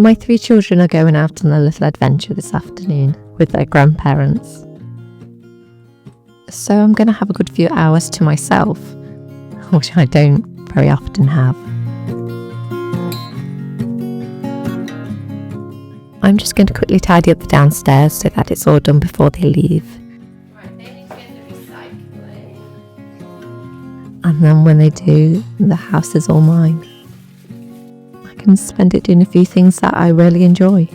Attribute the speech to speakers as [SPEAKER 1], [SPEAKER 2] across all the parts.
[SPEAKER 1] My 3 children are going out on a little adventure this afternoon with their grandparents. So I'm going to have a good few hours to myself, which I don't very often have. I'm just going to quickly tidy up the downstairs so that it's all done before they leave.
[SPEAKER 2] Right, they need to get the recycling.
[SPEAKER 1] And then when they do, the house is all mine. I can spend it doing a few things that I really enjoy.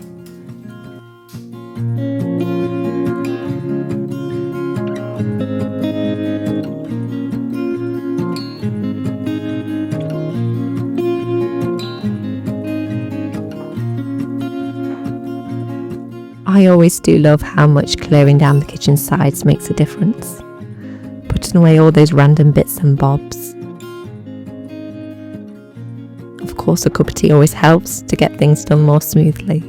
[SPEAKER 1] I always do love how much clearing down the kitchen sides makes a difference. Putting away all those random bits and bobs. Of course, a cup of tea always helps to get things done more smoothly.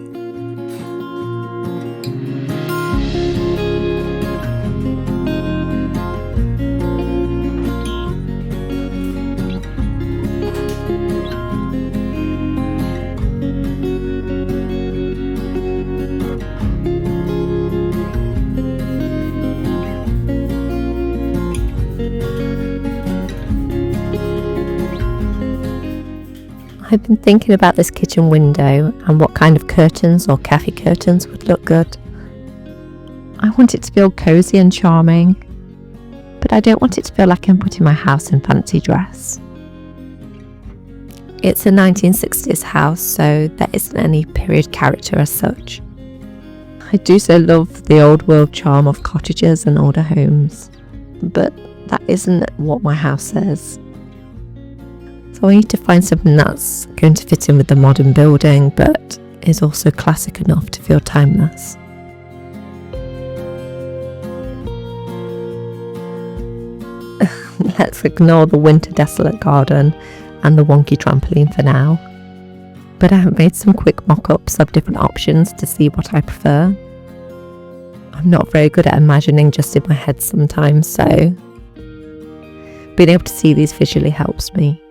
[SPEAKER 1] I've been thinking about this kitchen window and what kind of curtains or cafe curtains would look good. I want it to feel cosy and charming, but I don't want it to feel like I'm putting my house in fancy dress. It's a 1960s house, so there isn't any period character as such. I do so love the old world charm of cottages and older homes, but that isn't what my house is. So I need to find something that's going to fit in with the modern building, but is also classic enough to feel timeless. Let's ignore the winter desolate garden and the wonky trampoline for now. But I have made some quick mock-ups of different options to see what I prefer. I'm not very good at imagining just in my head sometimes, so being able to see these visually helps me.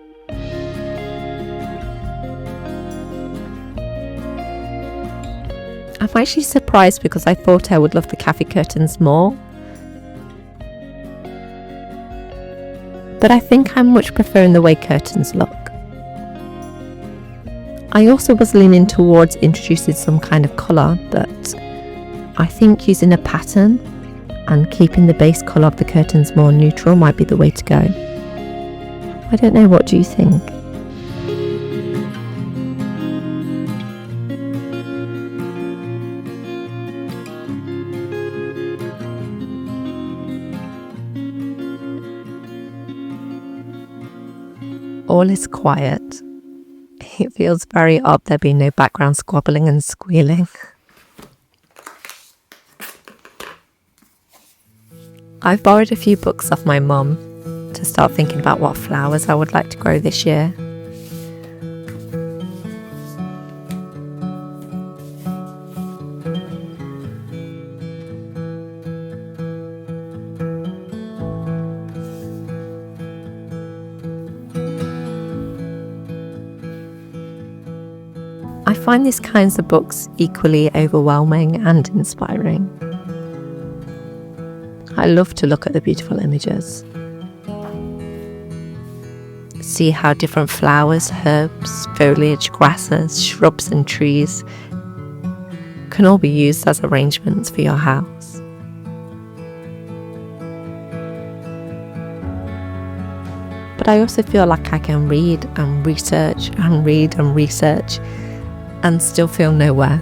[SPEAKER 1] I'm actually surprised because I thought I would love the cafe curtains more. But I think I'm much preferring the way curtains look. I also was leaning towards introducing some kind of colour, but I think using a pattern and keeping the base colour of the curtains more neutral might be the way to go. I don't know, what do you think? All is quiet. It feels very odd there being no background squabbling and squealing. I've borrowed a few books off my mum to start thinking about what flowers I would like to grow this year. I find these kinds of books equally overwhelming and inspiring. I love to look at the beautiful images. See how different flowers, herbs, foliage, grasses, shrubs and trees can all be used as arrangements for your house. But I also feel like I can read and research and read and research and still feel nowhere.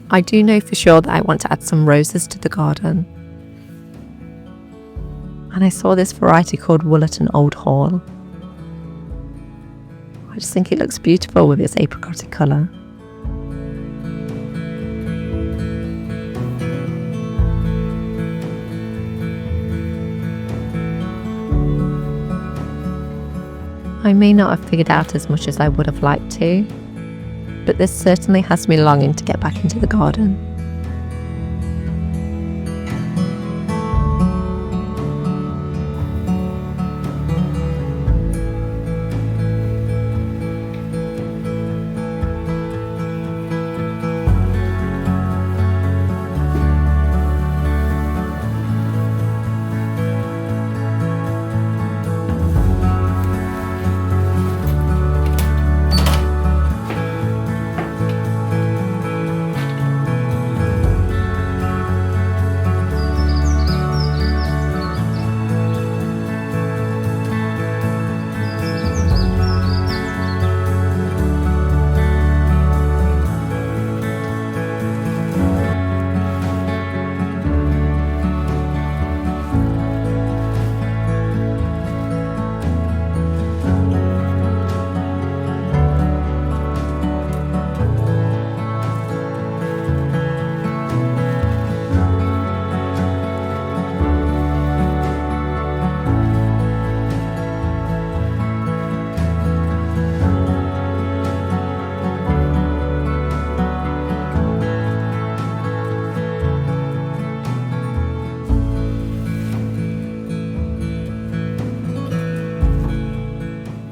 [SPEAKER 1] I do know for sure that I want to add some roses to the garden. And I saw this variety called Woollerton Old Hall. I just think it looks beautiful with its apricot colour. I may not have figured out as much as I would have liked to, but this certainly has me longing to get back into the garden.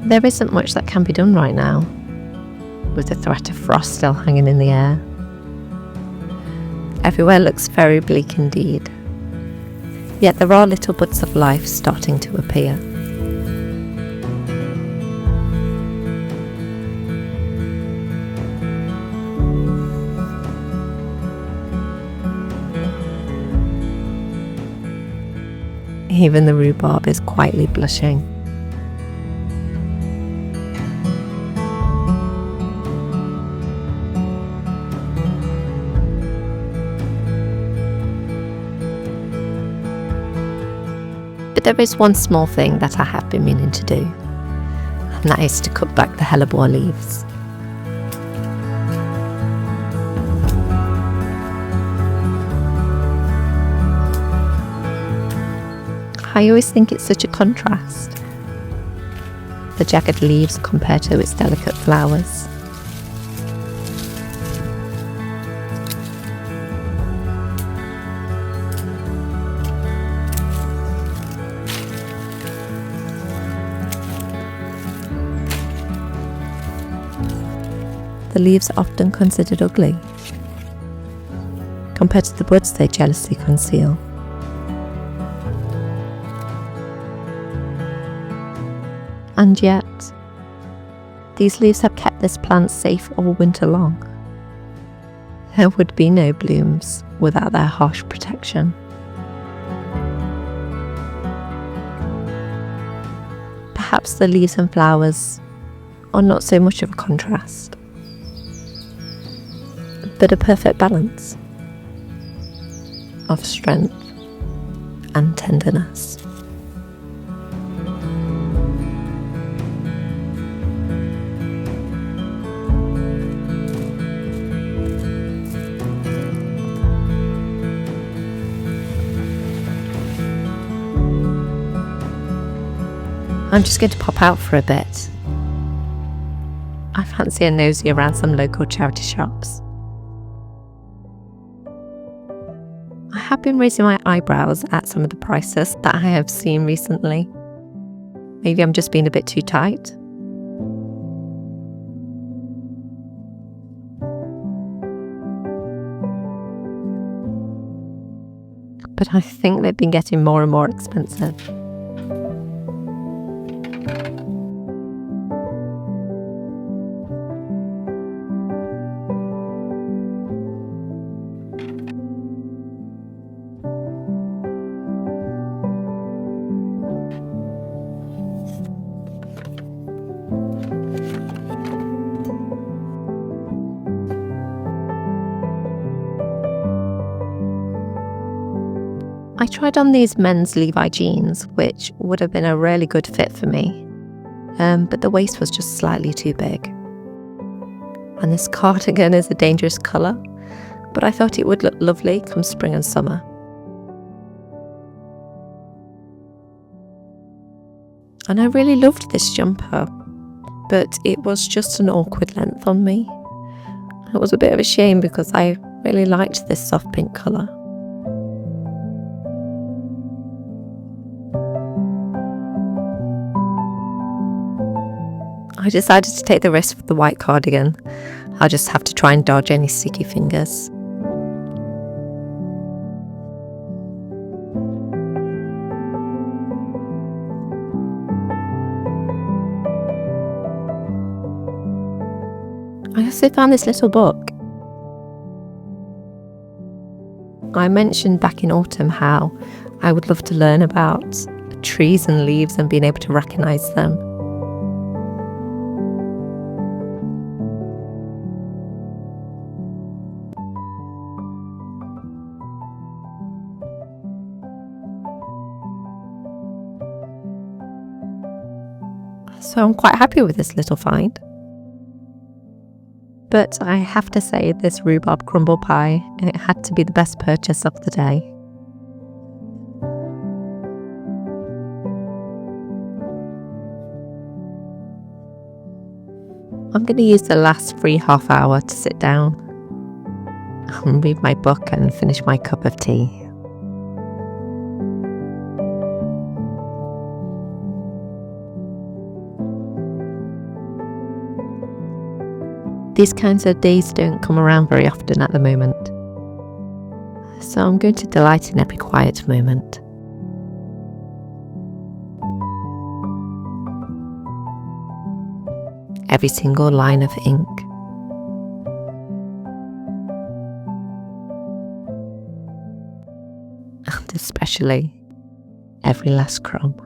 [SPEAKER 1] There isn't much that can be done right now, with the threat of frost still hanging in the air. Everywhere looks very bleak indeed, yet there are little buds of life starting to appear. Even the rhubarb is quietly blushing. But there is one small thing that I have been meaning to do, and that is to cut back the hellebore leaves. I always think it's such a contrast, the jagged leaves compared to its delicate flowers. The leaves are often considered ugly, compared to the buds they jealously conceal. And yet, these leaves have kept this plant safe all winter long. There would be no blooms without their harsh protection. Perhaps the leaves and flowers are not so much of a contrast, but a perfect balance of strength and tenderness. I'm just going to pop out for a bit. I fancy a nosy around some local charity shops. I have been raising my eyebrows at some of the prices that I have seen recently. Maybe I'm just being a bit too tight. But I think they've been getting more and more expensive. I tried on these men's Levi jeans, which would have been a really good fit for me, but the waist was just slightly too big. And this cardigan is a dangerous colour, but I thought it would look lovely come spring and summer. And I really loved this jumper, but it was just an awkward length on me. It was a bit of a shame because I really liked this soft pink colour. I decided to take the risk with the white cardigan. I'll just have to try and dodge any sticky fingers. I also found this little book. I mentioned back in autumn how I would love to learn about trees and leaves and being able to recognise them. So I'm quite happy with this little find. But I have to say this rhubarb crumble pie, and it had to be the best purchase of the day. I'm going to use the last free half hour to sit down and read my book and finish my cup of tea. These kinds of days don't come around very often at the moment, so I'm going to delight in every quiet moment. Every single line of ink. And especially every last crumb.